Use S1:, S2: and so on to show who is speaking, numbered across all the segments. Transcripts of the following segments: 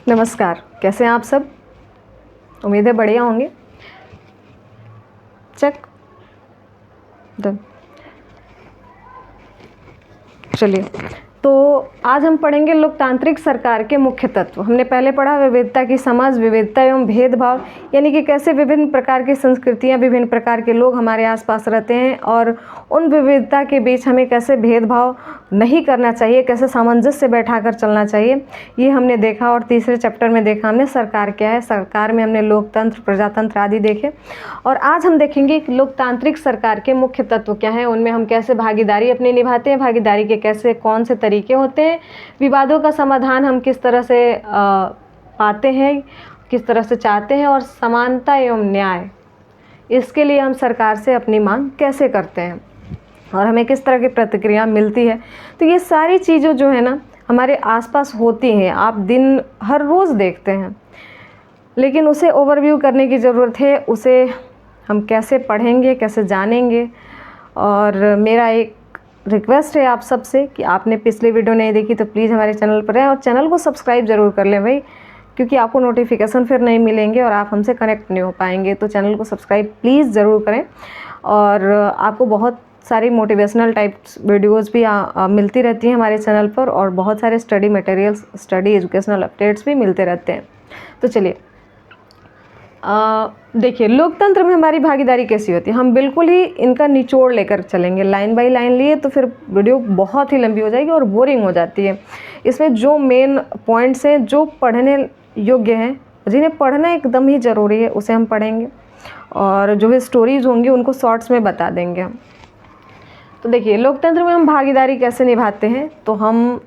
S1: नमस्कार, कैसे हैं आप सब? उम्मीद है बढ़िया होंगे। Check done. चलिए, तो आज हम पढ़ेंगे लोकतांत्रिक सरकार के मुख्य तत्व। हमने पहले पढ़ा विविधता की समझ, विविधता एवं भेदभाव, यानी कि कैसे विभिन्न प्रकार की संस्कृतियां, विभिन्न प्रकार के लोग हमारे आसपास रहते हैं और उन विविधता के बीच हमें कैसे भेदभाव नहीं करना चाहिए, कैसे सामंजस्य बैठाकर चलना चाहिए, ये हमने देखा। और तीसरे चैप्टर में देखा हमने सरकार क्या है। सरकार में हमने लोकतंत्र, प्रजातंत्र आदि देखे। और आज हम देखेंगे कि लोकतांत्रिक सरकार के मुख्य तत्व क्या हैं, उनमें हम कैसे भागीदारी अपनी निभाते हैं, भागीदारी के कैसे कौन से तरीके होते हैं, विवादों का समाधान हम किस तरह से पाते हैं, किस तरह से चाहते हैं, और समानता एवं न्याय, इसके लिए हम सरकार से अपनी मांग कैसे करते हैं और हमें किस तरह की प्रतिक्रिया मिलती है। तो ये सारी चीज़ें जो है ना हमारे आसपास होती हैं, आप दिन हर रोज़ देखते हैं, लेकिन उसे ओवरव्यू करने की ज़रूरत है। उसे हम कैसे पढ़ेंगे, कैसे जानेंगे। और मेरा एक रिक्वेस्ट है आप सबसे कि आपने पिछली वीडियो नहीं देखी तो प्लीज़ हमारे चैनल पर रहें और चैनल को सब्सक्राइब ज़रूर कर लें भाई, क्योंकि आपको नोटिफिकेशन फिर नहीं मिलेंगे और आप हमसे कनेक्ट नहीं हो पाएंगे। तो चैनल को सब्सक्राइब प्लीज़ ज़रूर करें। और आपको बहुत सारी मोटिवेशनल टाइप्स वीडियोज़ भी मिलती रहती हैं हमारे चैनल पर, और बहुत सारे study materials, study educational updates भी मिलते रहते हैं। तो चलिए देखिए, लोकतंत्र में हमारी भागीदारी कैसी होती है। हम बिल्कुल ही इनका निचोड़ लेकर चलेंगे, लाइन बाय लाइन लिए तो फिर वीडियो बहुत ही लंबी हो जाएगी और बोरिंग हो जाती है। इसमें जो मेन पॉइंट्स हैं, जो पढ़ने योग्य हैं, जिन्हें पढ़ना एकदम ही ज़रूरी है, उसे हम पढ़ेंगे, और जो भी स्टोरीज होंगी उनको शॉर्ट्स में बता देंगे हम। तो देखिए, लोकतंत्र में हम भागीदारी कैसे निभाते हैं। तो हम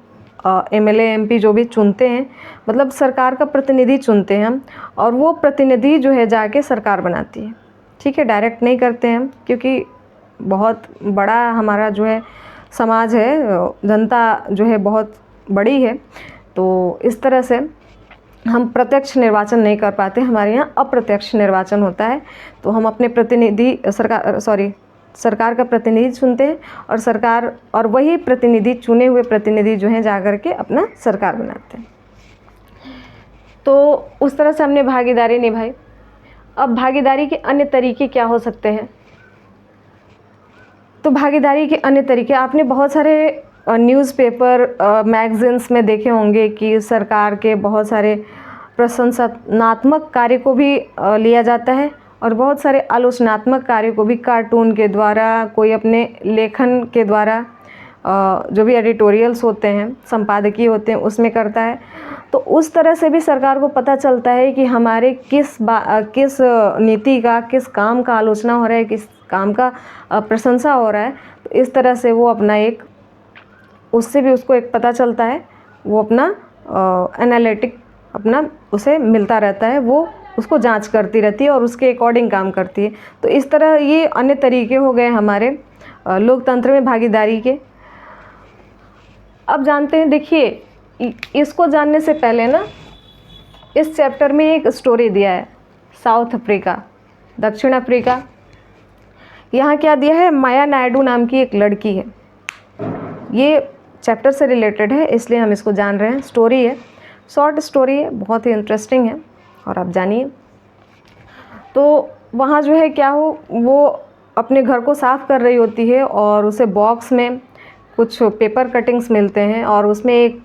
S1: MLA MP जो भी चुनते हैं, मतलब सरकार का प्रतिनिधि चुनते हैं हम, और वो प्रतिनिधि जो है जाके सरकार बनाती है। ठीक है, डायरेक्ट नहीं करते हैं हम, क्योंकि बहुत बड़ा हमारा जो है समाज है, जनता जो है बहुत बड़ी है, तो इस तरह से हम प्रत्यक्ष निर्वाचन नहीं कर पाते। हमारे यहाँ अप्रत्यक्ष निर्वाचन होता है। तो हम अपने प्रतिनिधि सरकार का प्रतिनिधि चुनते हैं, और सरकार और वही प्रतिनिधि, चुने हुए प्रतिनिधि जो हैं जा कर के अपना सरकार बनाते हैं। तो उस तरह से हमने भागीदारी निभाई। अब भागीदारी के अन्य तरीके क्या हो सकते हैं। तो भागीदारी के अन्य तरीके आपने बहुत सारे न्यूज़पेपर, मैगज़ीन्स में देखे होंगे कि सरकार के बहुत सारे प्रशंसनात्मक कार्य को भी लिया जाता है, और बहुत सारे आलोचनात्मक कार्य को भी कार्टून के द्वारा, कोई अपने लेखन के द्वारा, जो भी एडिटोरियल्स होते हैं, संपादकीय होते हैं, उसमें करता है। तो उस तरह से भी सरकार को पता चलता है कि हमारे किस नीति का, किस काम का आलोचना हो रहा है, किस काम का प्रशंसा हो रहा है। तो इस तरह से वो अपना एक, उससे भी उसको एक पता चलता है, वो अपना एनालिटिक अपना उसे मिलता रहता है, वो उसको जांच करती रहती है और उसके अकॉर्डिंग काम करती है। तो इस तरह ये अन्य तरीके हो गए हमारे लोकतंत्र में भागीदारी के। अब जानते हैं, देखिए, इसको जानने से पहले ना इस चैप्टर में एक स्टोरी दिया है, साउथ अफ्रीका, दक्षिण अफ्रीका। यहाँ क्या दिया है, माया नायडू नाम की एक लड़की है। ये चैप्टर से रिलेटेड है, इसलिए हम इसको जान रहे हैं। स्टोरी है, शॉर्ट स्टोरी है, बहुत ही इंटरेस्टिंग है, और आप जानिए। तो वहाँ जो है क्या हो, वो अपने घर को साफ़ कर रही होती है, और उसे बॉक्स में कुछ पेपर कटिंग्स मिलते हैं, और उसमें एक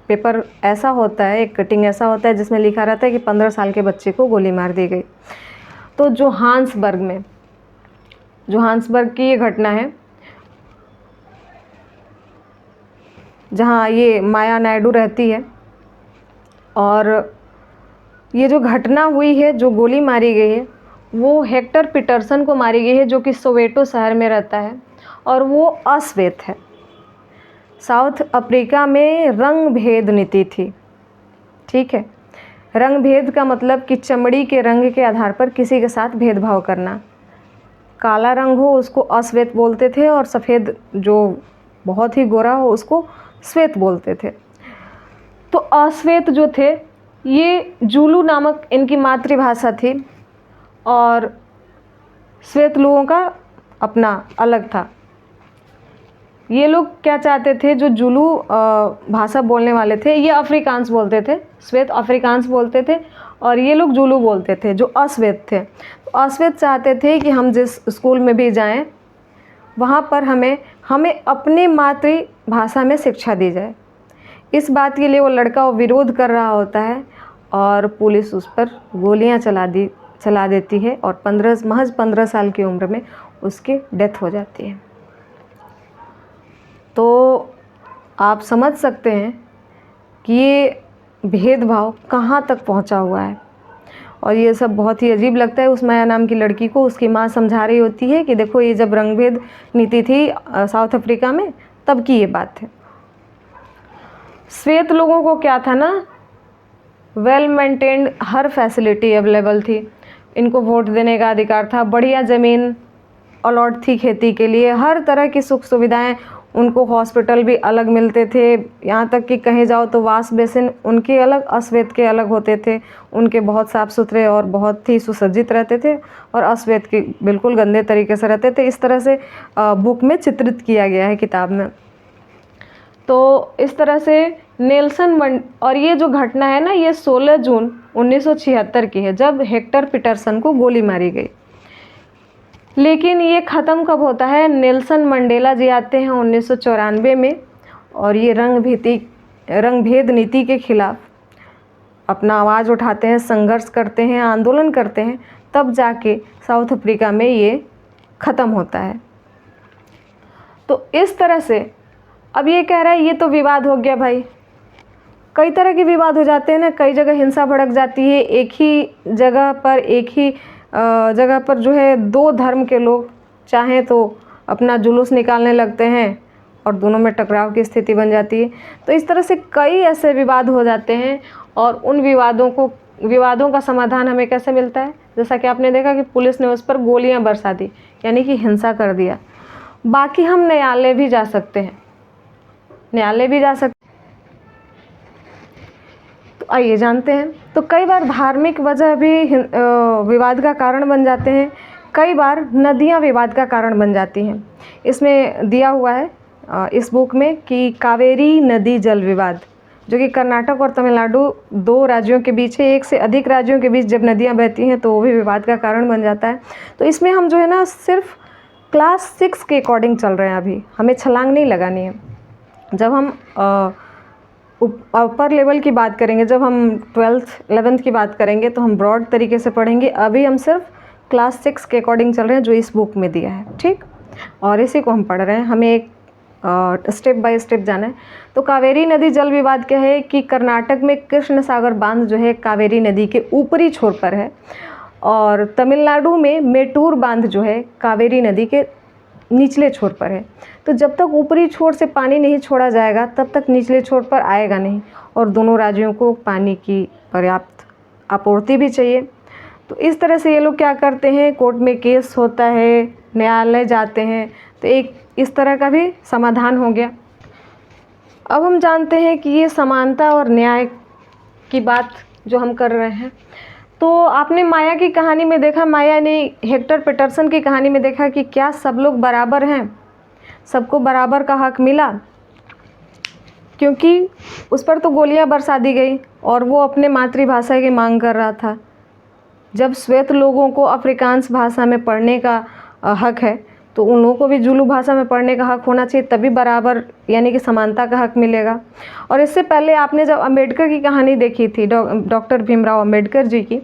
S1: पेपर ऐसा होता है, एक कटिंग ऐसा होता है जिसमें लिखा रहता है कि 15 साल के बच्चे को गोली मार दी गई। तो जोहान्सबर्ग की ये घटना है, जहाँ ये माया नायडू रहती है। और ये जो घटना हुई है, जो गोली मारी गई है, वो हेक्टर पीटरसन को मारी गई है, जो कि सोवेटो शहर में रहता है, और वो अश्वेत है। साउथ अफ्रीका में रंग भेद नीति थी। ठीक है, रंग भेद का मतलब कि चमड़ी के रंग के आधार पर किसी के साथ भेदभाव करना। काला रंग हो उसको अश्वेत बोलते थे, और सफ़ेद जो बहुत ही गोरा हो उसको श्वेत बोलते थे। तो अश्वेत जो थे, ये जूलू नामक इनकी मातृभाषा थी, और श्वेत लोगों का अपना अलग था। ये लोग क्या चाहते थे, जो जुलू भाषा बोलने वाले थे, ये अफ्रीकांस बोलते थे, श्वेत अफ्रीकांस बोलते थे, और ये लोग जुलू बोलते थे जो अश्वेत थे। तो अश्वेत चाहते थे कि हम जिस स्कूल में भी जाएं वहाँ पर हमें अपनी मातृभाषा में शिक्षा दी जाए। इस बात के लिए वो लड़का विरोध कर रहा होता है और पुलिस उस पर गोलियां चला देती है और महज 15 साल की उम्र में उसकी डेथ हो जाती है। तो आप समझ सकते हैं कि ये भेदभाव कहाँ तक पहुँचा हुआ है, और ये सब बहुत ही अजीब लगता है। उस माया नाम की लड़की को उसकी माँ समझा रही होती है कि देखो, ये जब रंगभेद नीति थी साउथ अफ्रीका में, तब की ये बात है। श्वेत लोगों को क्या था ना, वेल मेंटेन्ड हर फैसिलिटी अवेलेबल थी, इनको वोट देने का अधिकार था, बढ़िया ज़मीन अलॉट थी खेती के लिए, हर तरह की सुख सुविधाएं, उनको हॉस्पिटल भी अलग मिलते थे, यहाँ तक कि कहीं जाओ तो वाश बेसिन उनके अलग, अश्वेत के अलग होते थे, उनके बहुत साफ़ सुथरे और बहुत ही सुसज्जित रहते थे, और अश्वेत के बिल्कुल गंदे तरीके से रहते थे। इस तरह से बुक में चित्रित किया गया है, किताब में। तो इस तरह से और ये जो घटना है ना, ये 16 जून 1976 की है, जब हेक्टर पीटरसन को गोली मारी गई। लेकिन ये ख़त्म कब होता है, नेल्सन मंडेला जी आते हैं 1994 में, और ये रंगभेद नीति के खिलाफ अपना आवाज़ उठाते हैं, संघर्ष करते हैं, आंदोलन करते हैं, तब जाके साउथ अफ्रीका में ये ख़त्म होता है। तो इस तरह से अब ये कह रहा है ये तो विवाद हो गया भाई, कई तरह के विवाद हो जाते हैं ना, कई जगह हिंसा भड़क जाती है, एक ही जगह पर जो है दो धर्म के लोग चाहें तो अपना जुलूस निकालने लगते हैं और दोनों में टकराव की स्थिति बन जाती है। तो इस तरह से कई ऐसे विवाद हो जाते हैं, और उन विवादों का समाधान हमें कैसे मिलता है, जैसा कि आपने देखा कि पुलिस ने उस पर गोलियां बरसा दी, यानी कि हिंसा कर दिया। बाकी हम न्यायालय भी जा सकते हैं, तो आइए जानते हैं। तो कई बार धार्मिक वजह भी विवाद का कारण बन जाते हैं, कई बार नदियाँ विवाद का कारण बन जाती हैं। इसमें दिया हुआ है इस बुक में कि कावेरी नदी जल विवाद, जो कि कर्नाटक और तमिलनाडु दो राज्यों के बीच है, एक से अधिक राज्यों के बीच जब नदियाँ बहती हैं तो वो भी विवाद का कारण बन जाता है। तो इसमें हम जो है ना सिर्फ क्लास 6 के अकॉर्डिंग चल रहे हैं, अभी हमें छलांग नहीं लगानी है। जब हम अपर लेवल की बात करेंगे, जब हम 12th 11th की बात करेंगे, तो हम ब्रॉड तरीके से पढ़ेंगे। अभी हम सिर्फ क्लास 6 के अकॉर्डिंग चल रहे हैं जो इस बुक में दिया है, ठीक, और इसी को हम पढ़ रहे हैं, हमें एक स्टेप बाय स्टेप जाना है। तो कावेरी नदी जल विवाद क्या है कि कर्नाटक में कृष्ण सागर बांध जो है कावेरी नदी के ऊपरी छोर पर है, और तमिलनाडु में मेटूर बांध जो है कावेरी नदी के निचले छोर पर है। तो जब तक ऊपरी छोर से पानी नहीं छोड़ा जाएगा तब तक निचले छोर पर आएगा नहीं, और दोनों राज्यों को पानी की पर्याप्त आपूर्ति भी चाहिए। तो इस तरह से ये लोग क्या करते हैं, कोर्ट में केस होता है, न्यायालय जाते हैं, तो एक इस तरह का भी समाधान हो गया। अब हम जानते हैं कि ये समानता और न्याय की बात जो हम कर रहे हैं, तो आपने माया की कहानी में देखा, माया ने हेक्टर पीटरसन की कहानी में देखा कि क्या सब लोग बराबर हैं, सबको बराबर का हक मिला, क्योंकि उस पर तो गोलियां बरसा दी गई और वो अपने मातृभाषा की मांग कर रहा था। जब श्वेत लोगों को अफ्रीकांस भाषा में पढ़ने का हक है, तो उन लोगों को भी जुलू भाषा में पढ़ने का हक होना चाहिए, तभी बराबर यानी कि समानता का हक मिलेगा। और इससे पहले आपने जब अम्बेडकर की कहानी देखी थी, डॉक्टर भीमराव अम्बेडकर जी की,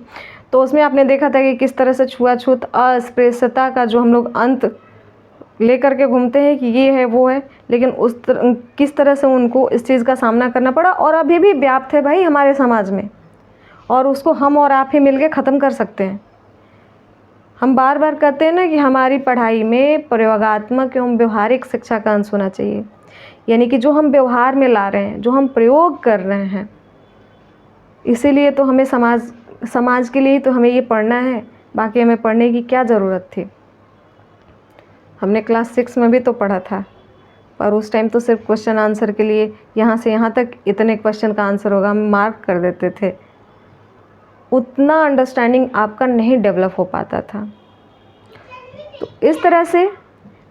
S1: तो उसमें आपने देखा था कि किस तरह से छुआछूत अस्पृश्यता का जो हम लोग अंत लेकर के घूमते हैं कि ये है वो है, लेकिन किस तरह से उनको इस चीज़ का सामना करना पड़ा, और अभी भी व्याप्त है भाई हमारे समाज में, और उसको हम और आप ही मिलके ख़त्म कर सकते हैं। हम बार बार कहते हैं ना कि हमारी पढ़ाई में प्रयोगात्मक एवं व्यवहारिक शिक्षा का अंश होना चाहिए, यानी कि जो हम व्यवहार में ला रहे हैं, जो हम प्रयोग कर रहे हैं, इसीलिए तो हमें समाज के लिए तो हमें ये पढ़ना है, बाकी हमें पढ़ने की क्या ज़रूरत थी। हमने क्लास 6 में भी तो पढ़ा था, पर उस टाइम तो सिर्फ क्वेश्चन आंसर के लिए यहाँ से यहाँ तक इतने क्वेश्चन का आंसर होगा हम मार्क कर देते थे, उतना अंडरस्टैंडिंग आपका नहीं डेवलप हो पाता था। तो इस तरह से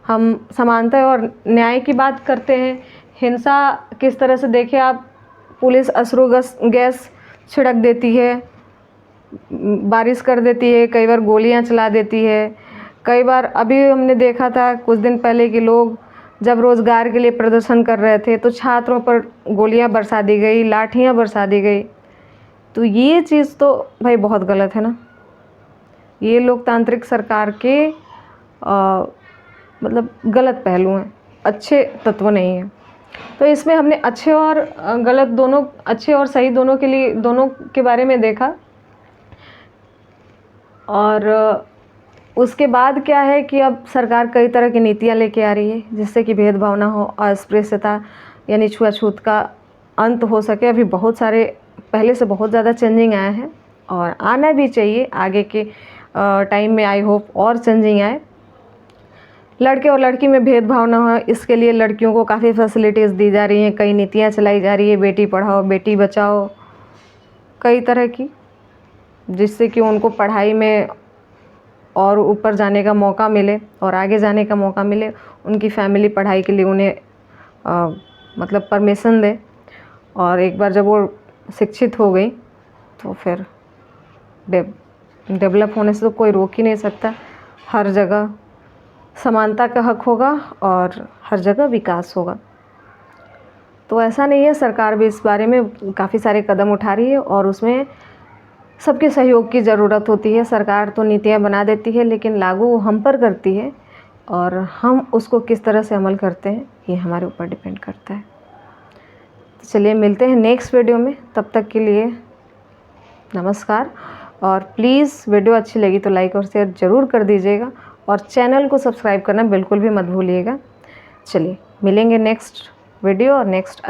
S1: हम समानता और न्याय की बात करते हैं। हिंसा किस तरह से देखिए आप, पुलिस अश्रु गैस छिड़क देती है, बारिश कर देती है, कई बार गोलियां चला देती है। कई बार अभी हमने देखा था कुछ दिन पहले कि लोग जब रोज़गार के लिए प्रदर्शन कर रहे थे तो छात्रों पर गोलियां बरसा दी गई, लाठियां बरसा दी गई। तो ये चीज़ तो भाई बहुत गलत है ना। ये लोकतांत्रिक सरकार के मतलब गलत पहलू हैं, अच्छे तत्व नहीं हैं। तो इसमें हमने अच्छे और गलत दोनों, अच्छे और सही दोनों के लिए, दोनों के बारे में देखा। और उसके बाद क्या है कि अब सरकार कई तरह की नीतियां लेके आ रही है जिससे कि भेदभाव ना हो, अस्पृश्यता यानी छुआछूत का अंत हो सके। अभी बहुत सारे, पहले से बहुत ज़्यादा चेंजिंग आए हैं और आना भी चाहिए। आगे के टाइम में आई होप और चेंजिंग आए। लड़के और लड़की में भेदभाव ना हो, इसके लिए लड़कियों को काफ़ी फैसिलिटीज़ दी जा रही हैं, कई नीतियाँ चलाई जा रही है, बेटी पढ़ाओ बेटी बचाओ, कई तरह की, जिससे कि उनको पढ़ाई में और ऊपर जाने का मौका मिले और आगे जाने का मौका मिले। उनकी फैमिली पढ़ाई के लिए उन्हें मतलब परमिशन दे। और एक बार जब वो शिक्षित हो गई तो फिर डेवलप होने से तो कोई रोक ही नहीं सकता। हर जगह समानता का हक होगा और हर जगह विकास होगा। तो ऐसा नहीं है, सरकार भी इस बारे में काफ़ी सारे कदम उठा रही है और उसमें सबके सहयोग की ज़रूरत होती है। सरकार तो नीतियाँ बना देती है लेकिन लागू हम पर करती है और हम उसको किस तरह से अमल करते हैं ये हमारे ऊपर डिपेंड करता है। तो चलिए मिलते हैं नेक्स्ट वीडियो में, तब तक के लिए नमस्कार। और प्लीज़ वीडियो अच्छी लगी तो लाइक और शेयर ज़रूर कर दीजिएगा और चैनल को सब्सक्राइब करना बिल्कुल भी मत भूलिएगा। चलिए मिलेंगे नेक्स्ट वीडियो और नेक्स्ट